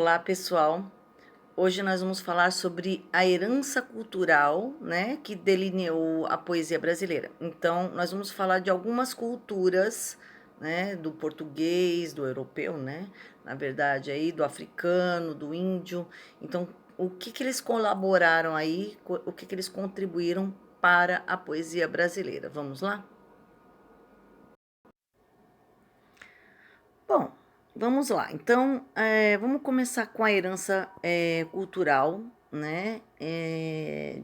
Olá, pessoal. Hoje nós vamos falar sobre a herança cultural, né, que delineou a poesia brasileira. Então, nós vamos falar de algumas culturas, né, do português, do europeu, né, na verdade aí do africano, do índio. Então, o que que eles colaboraram aí, o que que eles contribuíram para a poesia brasileira? Vamos lá? Bom, vamos lá. Então, vamos começar com a herança cultural, né,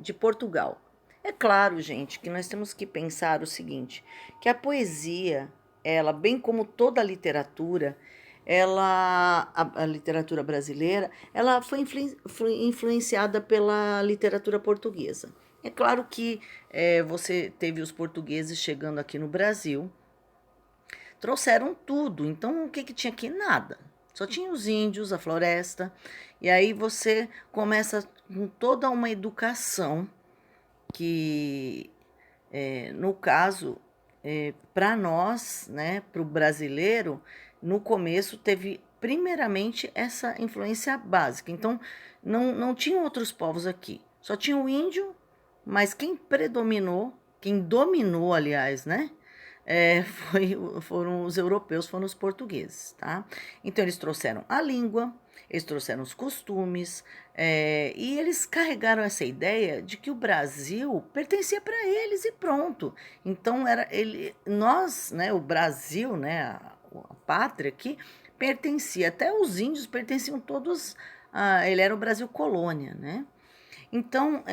de Portugal. É claro, gente, que nós temos que pensar o seguinte, que a poesia, ela, bem como toda a literatura, a literatura brasileira, ela foi influenciada pela literatura portuguesa. É claro que você teve os portugueses chegando aqui no Brasil, trouxeram tudo. Então, o que que tinha aqui? Nada. Só tinha os índios, a floresta. E aí você começa com toda uma educação que, no caso, para nós, né, para o brasileiro, no começo teve primeiramente essa influência básica. Então, não tinham outros povos aqui. Só tinha o índio, mas quem predominou, quem dominou, aliás, né? Foram os europeus, foram os portugueses, tá? Então eles trouxeram a língua, eles trouxeram os costumes, e eles carregaram essa ideia de que o Brasil pertencia para eles e pronto. Então nós, né, o Brasil, né, a pátria aqui, pertencia, até os índios pertenciam todos, ele era o Brasil colônia, né? Então,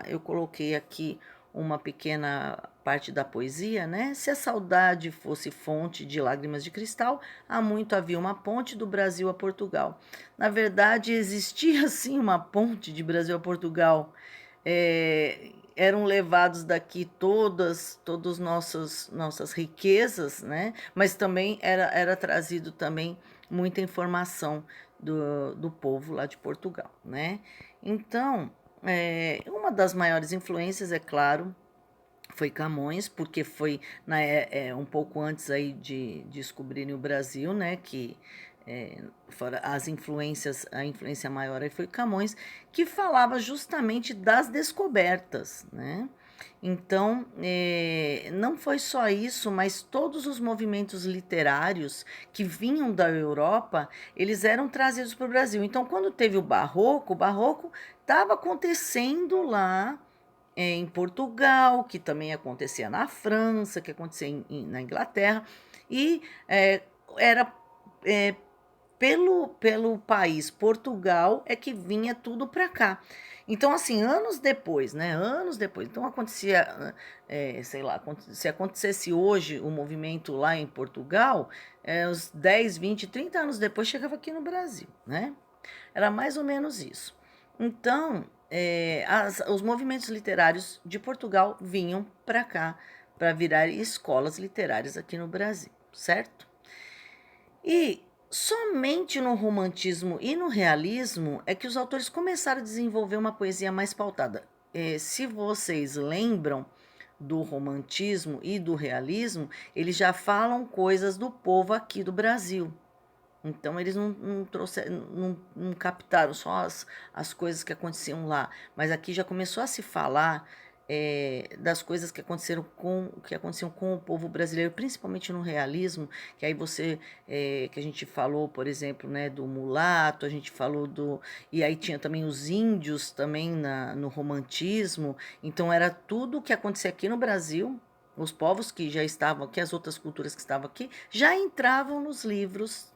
eu coloquei aqui uma pequena parte da poesia, né? Se a saudade fosse fonte de lágrimas de cristal, há muito havia uma ponte do Brasil a Portugal. Na verdade, existia sim uma ponte de Brasil a Portugal. Eram levados daqui todas nossas riquezas, né? Mas também era trazido também muita informação do povo lá de Portugal, né? Então, uma das maiores influências, é claro, foi Camões, porque foi um pouco antes aí de descobrirem o Brasil, né? Que fora a influência maior aí foi Camões, que falava justamente das descobertas, né? Então, não foi só isso, mas todos os movimentos literários que vinham da Europa, eles eram trazidos para o Brasil. Então, quando teve o Barroco estava acontecendo lá em Portugal, que também acontecia na França, que acontecia na Inglaterra, e era é, pelo país Portugal é que vinha tudo para cá. Então, assim, anos depois, né? Anos depois. Então, acontecia, sei lá, se acontecesse hoje o movimento lá em Portugal, uns 10, 20, 30 anos depois chegava aqui no Brasil, né? Era mais ou menos isso. Então, os movimentos literários de Portugal vinham para cá para virar escolas literárias aqui no Brasil, certo? E somente no romantismo e no realismo é que os autores começaram a desenvolver uma poesia mais pautada. Se vocês lembram do romantismo e do realismo, eles já falam coisas do povo aqui do Brasil. Então eles não trouxeram, não captaram só as coisas que aconteciam lá, mas aqui já começou a se falar das coisas que aconteciam com o povo brasileiro, principalmente no realismo, que aí que a gente falou, por exemplo, né, do mulato, a gente falou e aí tinha também os índios também no romantismo. Então era tudo o que acontecia aqui no Brasil. Os povos que já estavam aqui, as outras culturas que estavam aqui, já entravam nos livros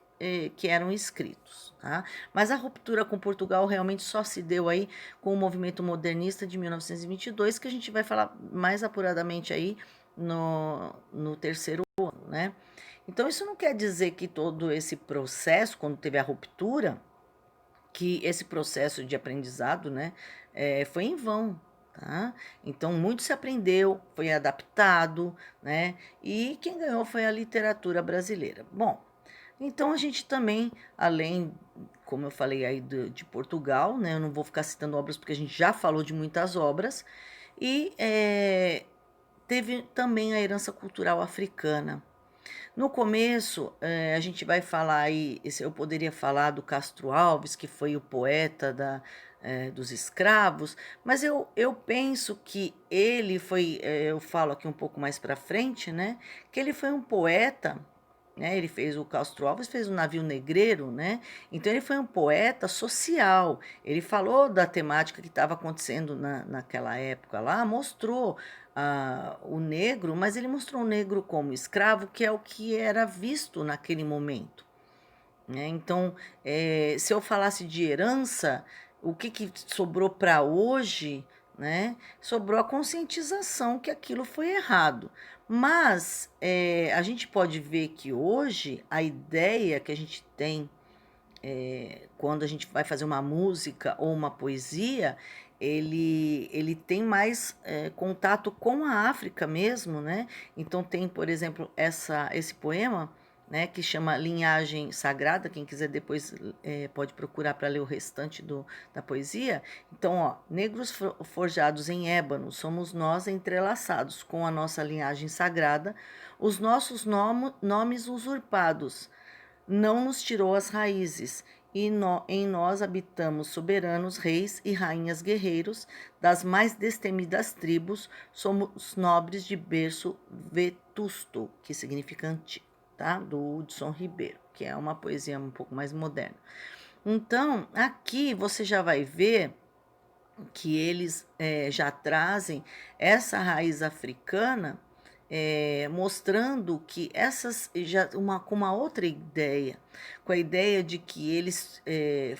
que eram escritos. Tá? Mas a ruptura com Portugal realmente só se deu aí com o movimento modernista de 1922, que a gente vai falar mais apuradamente aí no terceiro ano, né? Então isso não quer dizer que todo esse processo, quando teve a ruptura, que esse processo de aprendizado, né, foi em vão. Tá? Então, muito se aprendeu, foi adaptado, né? E quem ganhou foi a literatura brasileira. Bom, então a gente também, além, como eu falei aí de Portugal, né? Eu não vou ficar citando obras porque a gente já falou de muitas obras, e teve também a herança cultural africana. No começo, a gente vai falar aí, eu poderia falar do Castro Alves, que foi o poeta dos escravos, mas eu penso que ele foi, eu falo aqui um pouco mais para frente, né? Que ele foi um poeta, né? Ele fez o Castro Alves, fez o Navio Negreiro, né? Então ele foi um poeta social. Ele falou da temática que estava acontecendo naquela época lá, mostrou o negro, mas ele mostrou o negro como escravo, que é o que era visto naquele momento, né? Então, se eu falasse de herança, o que sobrou para hoje, né? Sobrou a conscientização que aquilo foi errado. Mas a gente pode ver que hoje a ideia que a gente tem quando a gente vai fazer uma música ou uma poesia, ele tem mais contato com a África mesmo, né? Então tem, por exemplo, esse poema, né, que chama Linhagem Sagrada. Quem quiser depois pode procurar para ler o restante da poesia. Então, ó, negros forjados em ébano, somos nós entrelaçados com a nossa linhagem sagrada, os nossos nomes usurpados não nos tirou as raízes, e em nós habitamos soberanos, reis e rainhas guerreiros, das mais destemidas tribos, somos nobres de berço vetusto, que significa antigo, tá? Do Hudson Ribeiro, que é uma poesia um pouco mais moderna. Então, aqui você já vai ver que eles já trazem essa raiz africana, mostrando que essas já com uma outra ideia, com a ideia de que eles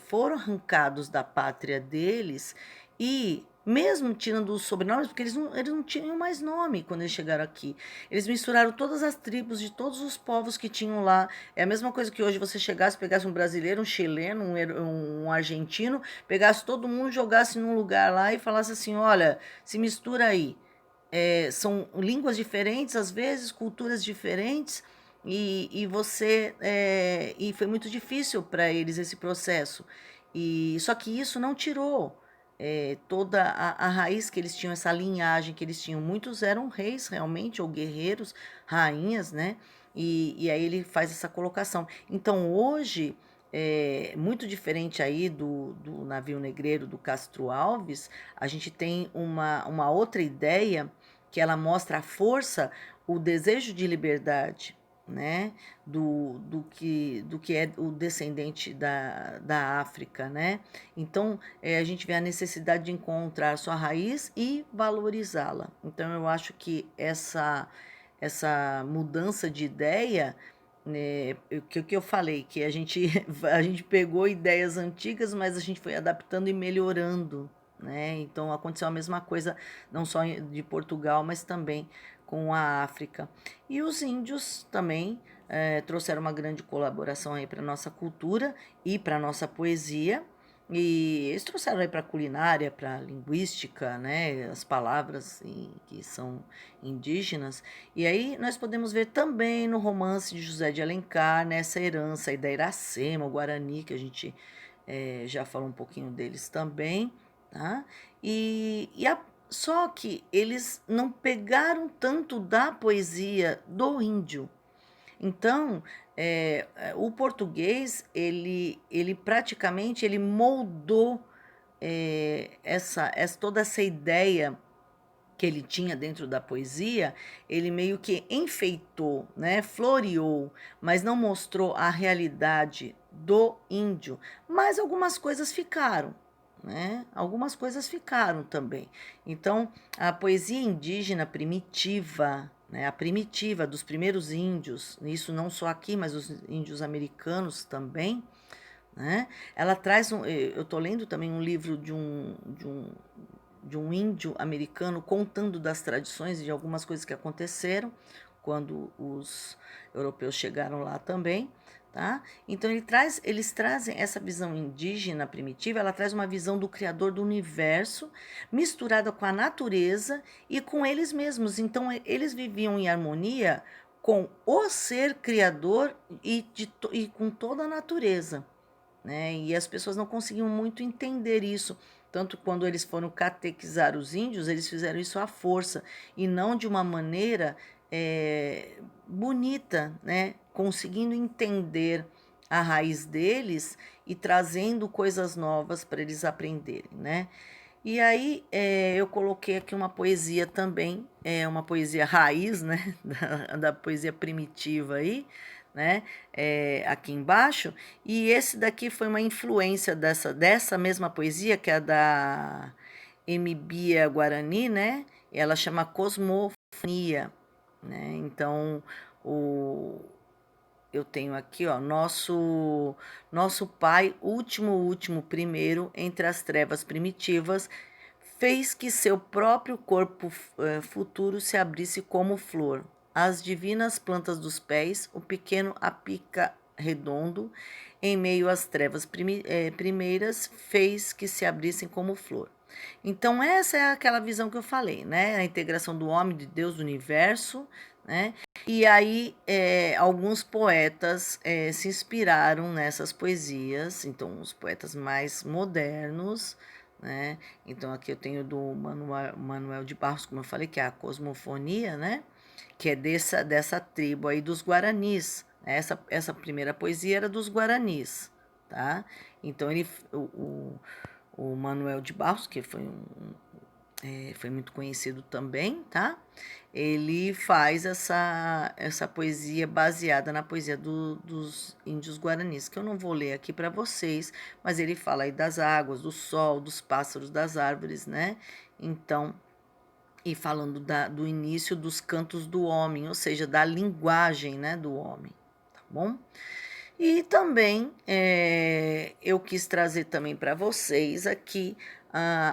foram arrancados da pátria deles e mesmo tirando os sobrenomes, porque eles não tinham mais nome quando eles chegaram aqui. Eles misturaram todas as tribos de todos os povos que tinham lá. É a mesma coisa que hoje você chegasse, pegasse um brasileiro, um chileno, um argentino, pegasse todo mundo, jogasse num lugar lá e falasse assim, olha, se mistura aí. São línguas diferentes, às vezes, culturas diferentes, e foi muito difícil para eles esse processo. Só que isso não tirou toda a raiz que eles tinham, essa linhagem que eles tinham. Muitos eram reis realmente, ou guerreiros, rainhas, né? E aí ele faz essa colocação. Então hoje, muito diferente aí do navio negreiro do Castro Alves, a gente tem uma outra ideia que ela mostra a força, o desejo de liberdade, né, do que é o descendente da África, né? Então, a gente vê a necessidade de encontrar a sua raiz e valorizá-la. Então, eu acho que essa mudança de ideia, né, que eu falei, que a gente pegou ideias antigas, mas a gente foi adaptando e melhorando, né? Então aconteceu a mesma coisa, não só de Portugal, mas também com a África. E os índios também trouxeram uma grande colaboração aí para a nossa cultura e para a nossa poesia. E eles trouxeram aí para a culinária, para a linguística, né, as palavras que são indígenas. E aí nós podemos ver também no romance de José de Alencar, nessa herança aí da Iracema, o Guarani, que a gente já falou um pouquinho deles também, tá? Só que eles não pegaram tanto da poesia do índio. Então, o português, ele praticamente ele moldou toda essa ideia que ele tinha dentro da poesia, ele meio que enfeitou, né, floreou, mas não mostrou a realidade do índio. Mas algumas coisas ficaram, né? Algumas coisas ficaram também. Então, a poesia indígena primitiva, né, a primitiva dos primeiros índios, isso não só aqui, mas os índios americanos também, né? Ela traz eu estou lendo também um livro de um índio americano contando das tradições e de algumas coisas que aconteceram quando os europeus chegaram lá também, tá? Então eles trazem essa visão indígena primitiva, ela traz uma visão do criador do universo misturada com a natureza e com eles mesmos. Então eles viviam em harmonia com o ser criador e com toda a natureza, né? E as pessoas não conseguiam muito entender isso. Tanto quando eles foram catequizar os índios, eles fizeram isso à força e não de uma maneira bonita, né? Conseguindo entender a raiz deles e trazendo coisas novas para eles aprenderem, né? E aí eu coloquei aqui uma poesia também, uma poesia raiz, né? Da poesia primitiva aí, né? Aqui embaixo. E esse daqui foi uma influência dessa mesma poesia, que é a da Emibia Guarani, né? Ela chama Cosmofonia, né? Então, o, eu tenho aqui, ó, nosso pai, último, primeiro, entre as trevas primitivas, fez que seu próprio corpo futuro se abrisse como flor. As divinas plantas dos pés, o pequeno apica redondo, em meio às trevas primeiras, fez que se abrissem como flor. Então, essa é aquela visão que eu falei, né? A integração do homem, de Deus, do universo, né? E aí, alguns poetas se inspiraram nessas poesias, então, os poetas mais modernos, né? Então, aqui eu tenho do Manuel de Barros, como eu falei, que é a Cosmofonia, né? Que é dessa tribo aí dos Guaranis. Essa primeira poesia era dos Guaranis, tá? Então, o Manuel de Barros, que foi muito conhecido também, tá? Ele faz essa poesia baseada na poesia dos índios guaranis, que eu não vou ler aqui para vocês, mas ele fala aí das águas, do sol, dos pássaros, das árvores, né? Então, e falando do início dos cantos do homem, ou seja, da linguagem, né, do homem, tá bom? E também eu quis trazer também para vocês aqui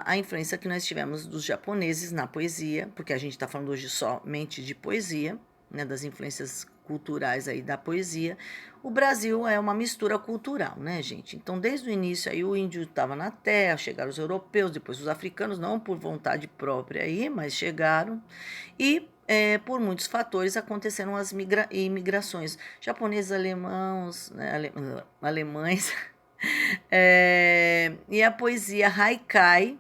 a influência que nós tivemos dos japoneses na poesia, porque a gente está falando hoje somente de poesia, né, das influências culturais aí da poesia. O Brasil é uma mistura cultural, né, gente? Então, desde o início aí o índio estava na terra, chegaram os europeus, depois os africanos, não por vontade própria aí, mas chegaram. E por muitos fatores aconteceram as imigrações japoneses, alemãos, né, alemães, e a poesia haikai,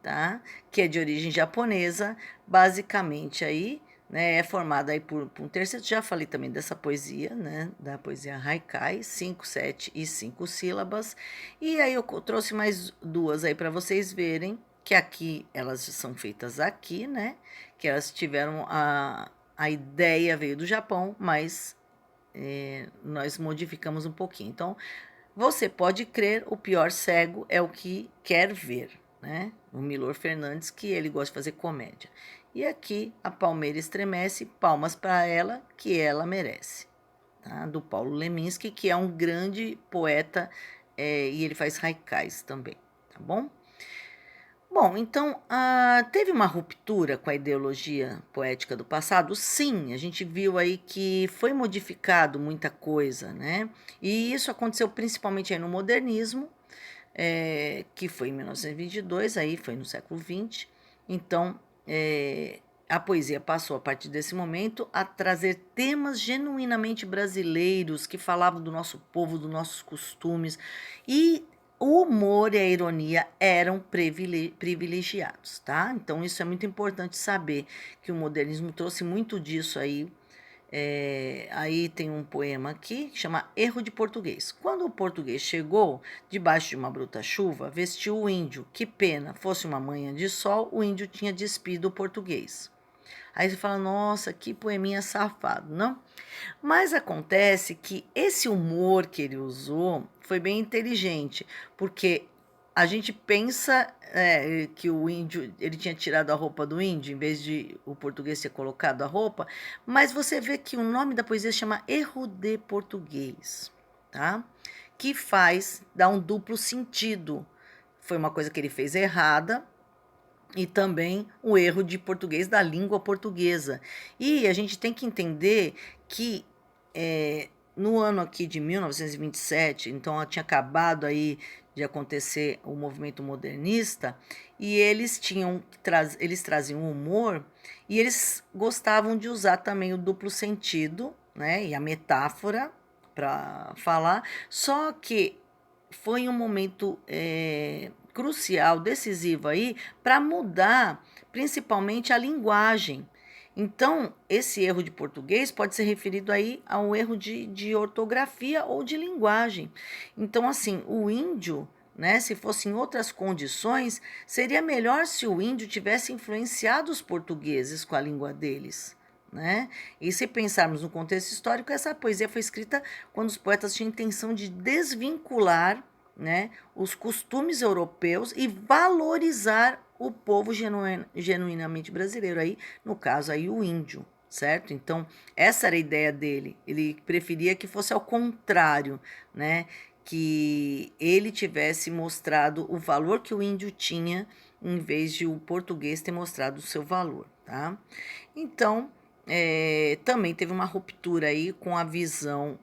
tá? Que é de origem japonesa, basicamente aí, né, é formada aí por um terceiro, já falei também dessa poesia, né, da poesia haikai, 5, 7 e 5 sílabas, e aí eu trouxe mais duas aí para vocês verem, que aqui, elas são feitas aqui, né, que elas tiveram a ideia veio do Japão, mas nós modificamos um pouquinho. Então, você pode crer, o pior cego é o que quer ver, né? O Milor Fernandes, que ele gosta de fazer comédia. E aqui, a palmeira estremece, palmas para ela, que ela merece. Tá? Do Paulo Leminski, que é um grande poeta e ele faz haikais também, tá bom? Bom, então, teve uma ruptura com a ideologia poética do passado? Sim, a gente viu aí que foi modificado muita coisa, né? E isso aconteceu principalmente aí no modernismo, que foi em 1922, aí foi no século XX. Então, a poesia passou, a partir desse momento, a trazer temas genuinamente brasileiros, que falavam do nosso povo, dos nossos costumes, e o humor e a ironia eram privilegiados, tá? Então, isso é muito importante saber, que o modernismo trouxe muito disso aí. Aí tem um poema aqui que chama Erro de Português. Quando o português chegou, debaixo de uma bruta chuva, vestiu o índio. Que pena, fosse uma manhã de sol, o índio tinha despido o português. Aí você fala, nossa, que poeminha safado, não? Mas acontece que esse humor que ele usou foi bem inteligente, porque a gente pensa que o índio, ele tinha tirado a roupa do índio, em vez de o português ter colocado a roupa, mas você vê que o nome da poesia chama Erro de Português, tá? Que dá um duplo sentido. Foi uma coisa que ele fez errada, e também o erro de português da língua portuguesa. E a gente tem que entender que no ano aqui de 1927, então tinha acabado aí de acontecer o movimento modernista, e eles traziam humor, e eles gostavam de usar também o duplo sentido, né, e a metáfora para falar, só que foi um momento crucial, decisivo aí, para mudar principalmente a linguagem. Então, esse erro de português pode ser referido aí a um erro de ortografia ou de linguagem. Então, assim, o índio, né, se fosse em outras condições, seria melhor se o índio tivesse influenciado os portugueses com a língua deles. Né? E se pensarmos no contexto histórico, essa poesia foi escrita quando os poetas tinham intenção de desvincular, né, os costumes europeus e valorizar o povo genuinamente brasileiro, aí, no caso aí o índio, certo? Então, essa era a ideia dele. Ele preferia que fosse ao contrário, né? Que ele tivesse mostrado o valor que o índio tinha, em vez de o português ter mostrado o seu valor, tá? Então, também teve uma ruptura aí com a visão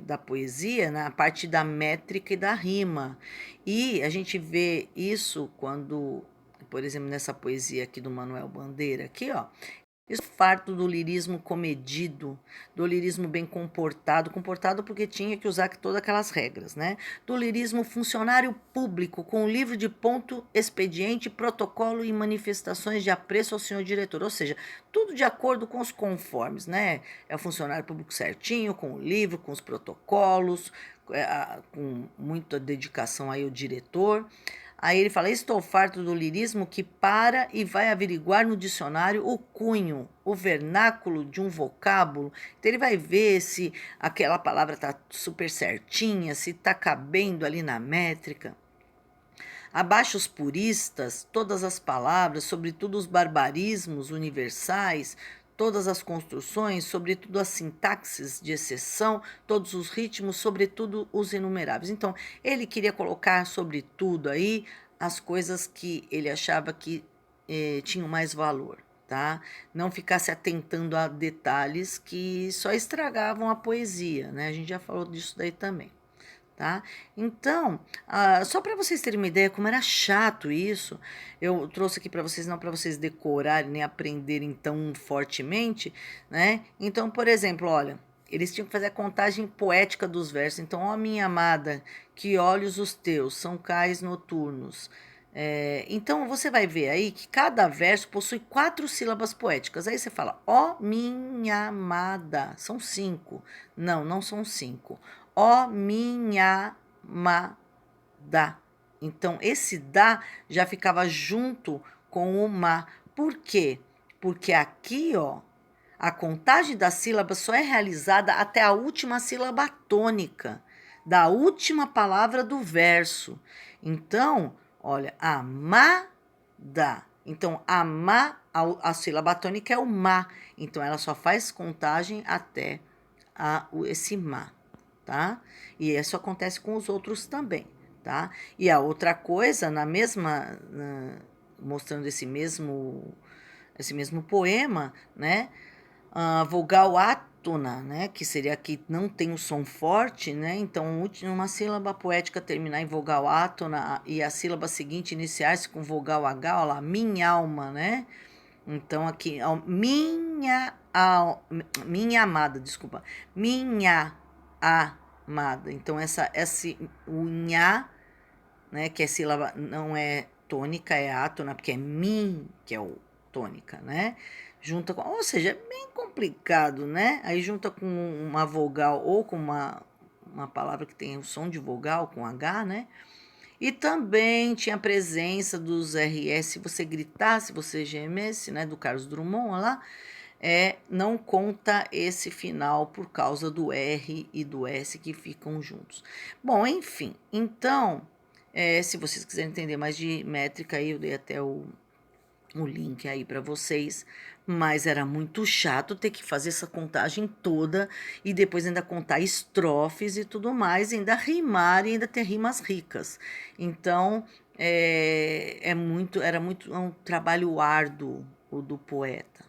da poesia, na parte da métrica e da rima. E a gente vê isso quando, por exemplo, nessa poesia aqui do Manuel Bandeira, aqui, ó, isso farto do lirismo comedido, do lirismo bem comportado, comportado porque tinha que usar todas aquelas regras, né? Do lirismo funcionário público, com livro de ponto, expediente, protocolo e manifestações de apreço ao senhor diretor, ou seja, tudo de acordo com os conformes, né? É o funcionário público certinho, com o livro, com os protocolos, com muita dedicação aí ao diretor. Aí ele fala: estou farto do lirismo que para e vai averiguar no dicionário o cunho, o vernáculo de um vocábulo. Então ele vai ver se aquela palavra está super certinha, se está cabendo ali na métrica. Abaixo os puristas, todas as palavras, sobretudo os barbarismos universais, todas as construções, sobretudo as sintaxes de exceção, todos os ritmos, sobretudo os inumeráveis. Então, ele queria colocar sobretudo aí as coisas que ele achava que tinham mais valor, tá? Não ficar se atentando a detalhes que só estragavam a poesia, né? A gente já falou disso daí também. Tá? Então, só para vocês terem uma ideia como era chato isso, eu trouxe aqui para vocês, não para vocês decorarem nem aprenderem tão fortemente, né? Então, por exemplo, olha, eles tinham que fazer a contagem poética dos versos. Então, ó minha amada, que olhos os teus, são cais noturnos. Então, você vai ver aí que cada verso possui 4 sílabas poéticas. Aí você fala, ó minha amada, são 5. Não, não são 5. Ó minha amada. Então, esse da já ficava junto com o ma. Por quê? Porque aqui, ó, a contagem das sílabas só é realizada até a última sílaba tônica, da última palavra do verso. Então, olha, amada. Então, a sílaba tônica é o ma. Então, ela só faz contagem até esse ma, tá? E isso acontece com os outros também, tá? E a outra coisa, mostrando esse mesmo poema, né? A vogal átona, né? Que seria que não tem o som forte, né? Então, uma sílaba poética terminar em vogal átona e a sílaba seguinte iniciar-se com vogal H, olha lá, minha alma, né? Então, aqui, ó, minha amada, desculpa, minha amada. Então, o nha, né, que é sílaba, não é tônica, é átona, porque é min, que é o tônica, né? Junta com, ou seja, é bem complicado, né? Aí junta com uma vogal ou com uma palavra que tem o som de vogal, com H, né? E também tinha a presença dos RS, se você gritasse, se você gemesse, né, do Carlos Drummond, olha lá, não conta esse final por causa do R e do S que ficam juntos. Bom, enfim, então, se vocês quiserem entender mais de métrica, aí eu dei até o link aí para vocês, mas era muito chato ter que fazer essa contagem toda e depois ainda contar estrofes e tudo mais, ainda rimar e ainda ter rimas ricas. Então, era muito um trabalho árduo o do poeta,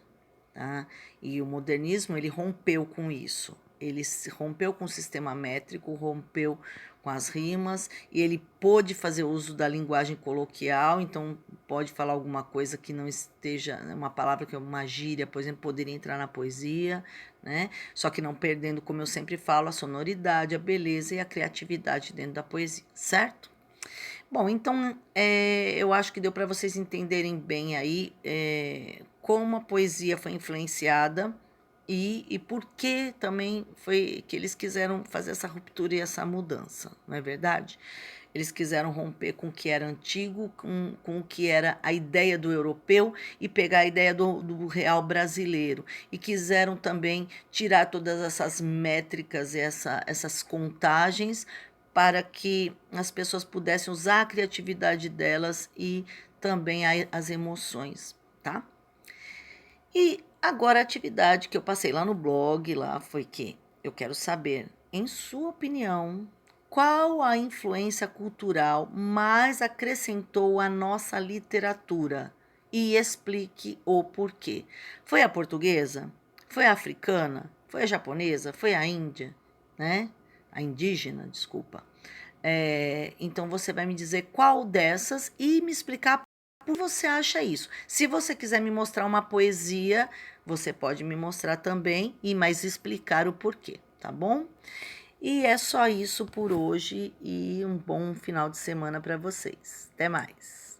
tá? E o modernismo, ele rompeu com isso. Ele rompeu com o sistema métrico, rompeu com as rimas, e ele pôde fazer uso da linguagem coloquial, então pode falar alguma coisa que não esteja, uma palavra que é uma gíria, por exemplo, poderia entrar na poesia, né? Só que não perdendo, como eu sempre falo, a sonoridade, a beleza e a criatividade dentro da poesia, certo? Bom, então eu acho que deu para vocês entenderem bem aí como a poesia foi influenciada e por que também foi que eles quiseram fazer essa ruptura e essa mudança, não é verdade? Eles quiseram romper com o que era antigo, com o que era a ideia do europeu e pegar a ideia do real brasileiro. E quiseram também tirar todas essas métricas e essas contagens para que as pessoas pudessem usar a criatividade delas e também as emoções, tá? E agora a atividade que eu passei lá no blog lá foi que eu quero saber, em sua opinião, qual a influência cultural mais acrescentou à nossa literatura? E explique o porquê. Foi a portuguesa? Foi a africana? Foi a japonesa? Foi a índia? Né? A indígena, desculpa. Então você vai me dizer qual dessas e me explicar por que você acha isso. Se você quiser me mostrar uma poesia, você pode me mostrar também e mais explicar o porquê, tá bom? E é só isso por hoje e um bom final de semana para vocês. Até mais.